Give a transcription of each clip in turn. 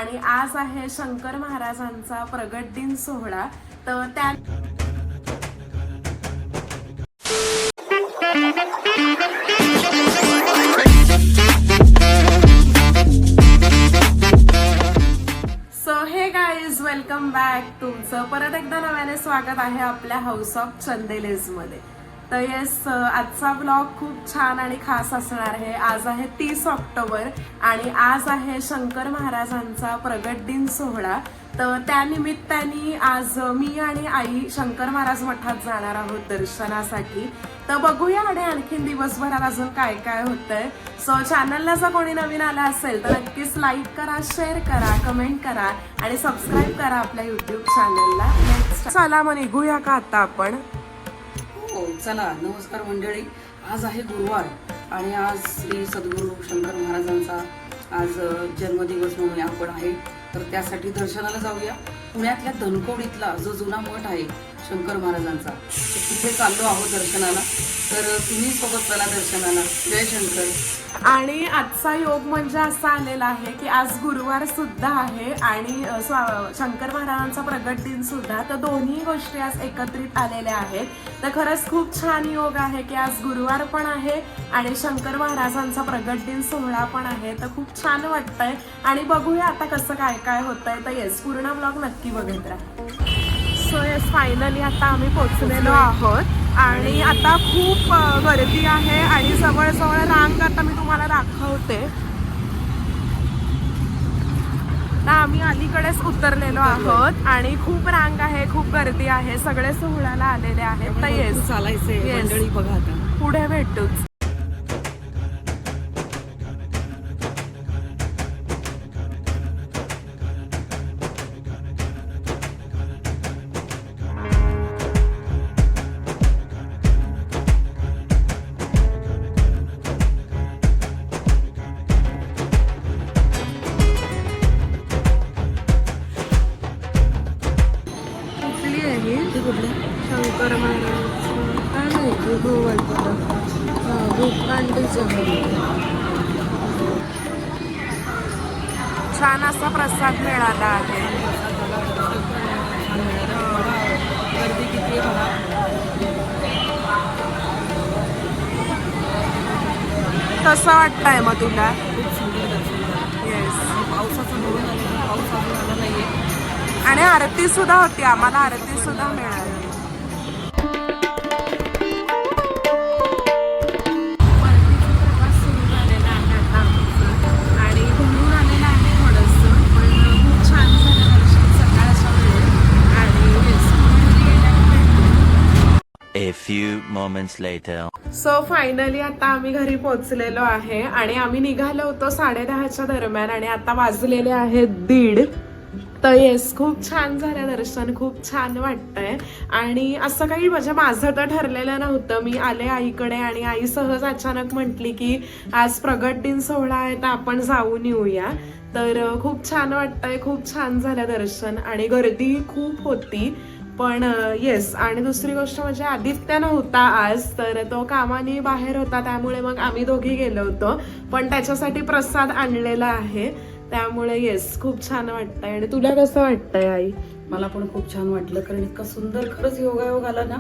आणि आज आहे शंकर महाराजांचा प्रगट दिन सोहळा. तर त्या हे गाईज, वेलकम बॅक. तुमचं परत एकदा नव्याने स्वागत आहे आपल्या हाऊस ऑफ चंदेलेज मध्ये. तर येस, आजचा ब्लॉग खूप छान आणि खास असणार आहे. आज आहे 30 ऑक्टोबर आणि आज आहे शंकर महाराजांचा प्रगट दिन सोहळा. तर त्यानिमित्ताने आज मी आणि आई शंकर महाराज मठात जाणार आहोत दर्शनासाठी. तर बघूया आणि आणखीन दिवसभरात अजून काय काय होतंय. सो चॅनलला जर कोणी नवीन आला असेल तर नक्कीच लाईक करा, शेअर करा, कमेंट करा आणि सबस्क्राईब करा आपल्या युट्यूब चॅनलला. चला मग निघूया का आता आपण. हो चला. नमस्कार मंडळी. आज आहे गुरुवार आणि आज श्री सद्गुरू शंकर महाराजांचा आज जन्मदिवस म्हणून आपण आहे. तर त्यासाठी दर्शनाला जाऊया. पुण्यातल्या धनकवडीतला जो जुना मठ आहे शंकर महाराजांचा, तिथे चाललो आहोत दर्शनाला. तर तुम्ही सोबत चला दर्शनाला. जय शंकर. आणि आजचा योग म्हणजे असा आलेला आहे की आज गुरुवार सुद्धा आहे आणि शंकर महाराजांचा प्रगट दिन सुद्धा. तर दोन्ही गोष्टी आज एकत्रित आलेल्या आहेत. तर खरंच खूप छान योग आहे की आज गुरुवार पण आहे आणि शंकर महाराजांचा प्रगट दिन सोहळा पण आहे. तर खूप छान वाटतंय आणि बघूया आता कसं काय काय होतंय. तर येस, पूर्ण ब्लॉग नक्की बघत राहा. सो येस, फायनली आता आम्ही पोहोचलेलो आहोत आणि आता खूप गर्दी आहे आणि जवळजवळ रांग आता मी तुम्हाला दाखवते. तर आम्ही अलीकडेच उतरलेलो आहोत आणि खूप रांग आहे, खूप गर्दी आहे. सगळे सोहळ्याला आलेले आहेत. तर येस, चालायचंय मंडळी. बघा आता पुढे भेटूच. शंकर महाराज काय माहिती. छान असा प्रसाद मिळाला आहे. गर्दी किती आहे बघा. कसं वाटतंय मग तुला. खूप सुंदर दर्शन. येस, पावसाचं धरून आलं, पाऊस अजून आला नाहीये. आणि आरती सुद्धा होती, आम्हाला आरती सुद्धा मिळाली. परतीचा प्रवास सुरू झालेला आहे आता आमचा आणि घुमून आलेला आहे थोडंसं, पण खूप छान झालं दर्शन सकाळच्या वेळेत. आणि A few moments later. So finally आता आम्ही घरी पोहोचलेलो आहे आणि आम्ही निघालो होतो 10:30च्या दरम्यान आणि आता वाजलेले आहेत 1:30. तर येस, खूप छान झालं दर्शन, खूप छान वाटतंय. आणि असं काही म्हणजे माझं तर ठरलेलं नव्हतं. मी आले आईकडे आणि आई सहज अचानक म्हटली की आज प्रगट दिन सोहळा आहे तर आपण जाऊन येऊया. तर खूप छान वाटतंय, खूप छान झालं दर्शन आणि गर्दी खूप होती. पण येस, आणि दुसरी गोष्ट म्हणजे आदित्य नव्हता आज, तर तो कामाने बाहेर होता, त्यामुळे मग आम्ही दोघी गेलो होतो. पण त्याच्यासाठी प्रसाद आणलेला आहे, त्यामुळे येस, खूप छान वाटतंय. आणि तुला कसं वाटतंय आई. मला पण खूप छान वाटलं, कारण इतका सुंदर खरंच योगायोग आला ना.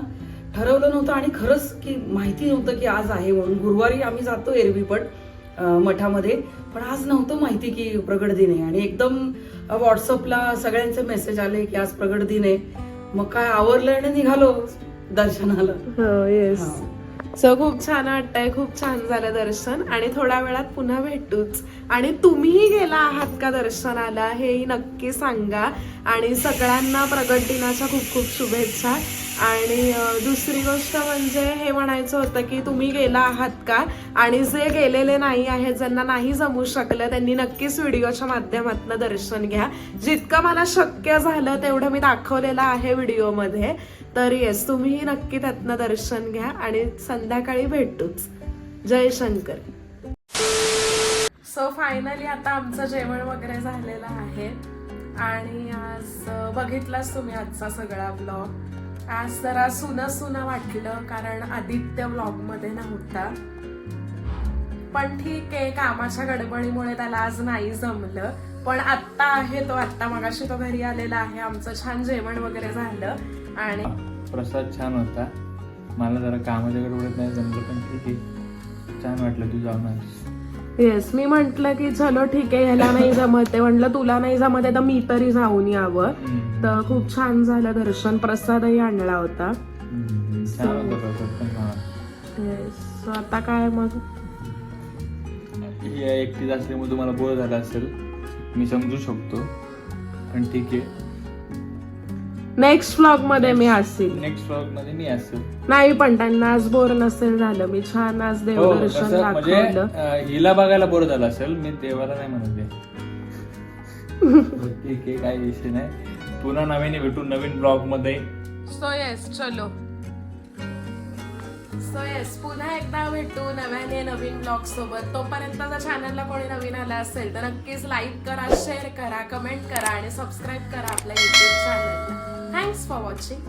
ठरवलं नव्हतं आणि खरंच की माहिती नव्हतं की आज आहे म्हणून. गुरुवारी आम्ही जातो एरवी पण मठामध्ये, पण आज नव्हतं माहिती की प्रगट दिन आहे. आणि एकदम व्हॉट्सअपला सगळ्यांचे मेसेज आले की आज प्रगट दिन आहे. मग काय आवरलं आणि निघालो दर्शनाला. हो येस. सो खूप छान वाटतंय, खूप छान झालं दर्शन आणि थोड्या वेळात पुन्हा भेटूच. आणि तुम्हीही गेला आहात का दर्शनाला हेही नक्की सांगा. आणि सगळ्यांना प्रगट दिनाच्या खूप खूप शुभेच्छा. आणि दुसरी गोष्ट म्हणजे हे म्हणायचं होतं की तुम्ही गेला आहात का, आणि जे गेलेले नाही आहेत, ज्यांना नाही जमू शकलं, त्यांनी नक्कीच व्हिडिओच्या माध्यमातून दर्शन घ्या. जितकं मला शक्य झालं तेवढं मी दाखवलेलं आहे व्हिडिओमध्ये. तर येस, तुम्हीही नक्की त्यातनं दर्शन घ्या आणि संध्याकाळी भेटूच. जय शंकर. सो फायनली आता आमचं जेवण वगैरे झालेलं आहे आणि आज बघितलाच तुम्ही आजचा सगळा ब्लॉग. आज जरा सुनं वाटलं कारण आदित्य ब्लॉग मध्ये नव्हता. पण ठीक आहे, कामाच्या गडबडीमुळे त्याला आज नाही जमलं. पण आत्ता आहे तो, आत्ता मगाशी तो घरी आलेला आहे. आमचं छान जेवण वगैरे झालं आणि प्रसाद छान होता. मला जरा कामाच्या गडबडीत नाही जमलं, पण ठीक आहे, छान वाटलं तू जाऊन आलीस. येस, मी म्हंटल की चलो ठीक आहे, ह्याला नाही जमत आहे, म्हटलं तुला नाही जमत आहे तर मी तरी जाऊन यावं. तर खूप छान झालं दर्शन. प्रसादही आणला होता. छान होतं प्रसाद पण. हा, येस, आता काय मग ही एकटीच असल्यामुळे तुम्हाला बोर झाला असेल, मी समजू शकतो, पण ठीक आहे. नेक्स्ट व्लॉग मध्ये मी असेल. नेक्स्ट व्लॉग मध्ये मी असेल. नाही, पण त्यांना आज बोर नसेल झालं. मी छान आज हो, देवदर्शन तसं म्हणजे दाखवलं. हिला बघायला बोर झाला असेल, मी देवाला नाही म्हणते. ठीक आहे, काही विषय नाही. पुन्हा नवीन भेटू नवीन ब्लॉग मध्ये. सो येस, चलो. सो येस, पुन्हा एकदा भेटू नव्याने नवीन ब्लॉग सोबत. तोपर्यंत जर चॅनलला कोणी नवीन आलं असेल तर नक्कीच लाईक करा, शेअर करा, कमेंट करा आणि सबस्क्राईब करा आपल्या युट्यूब चॅनलला. Thanks for watching.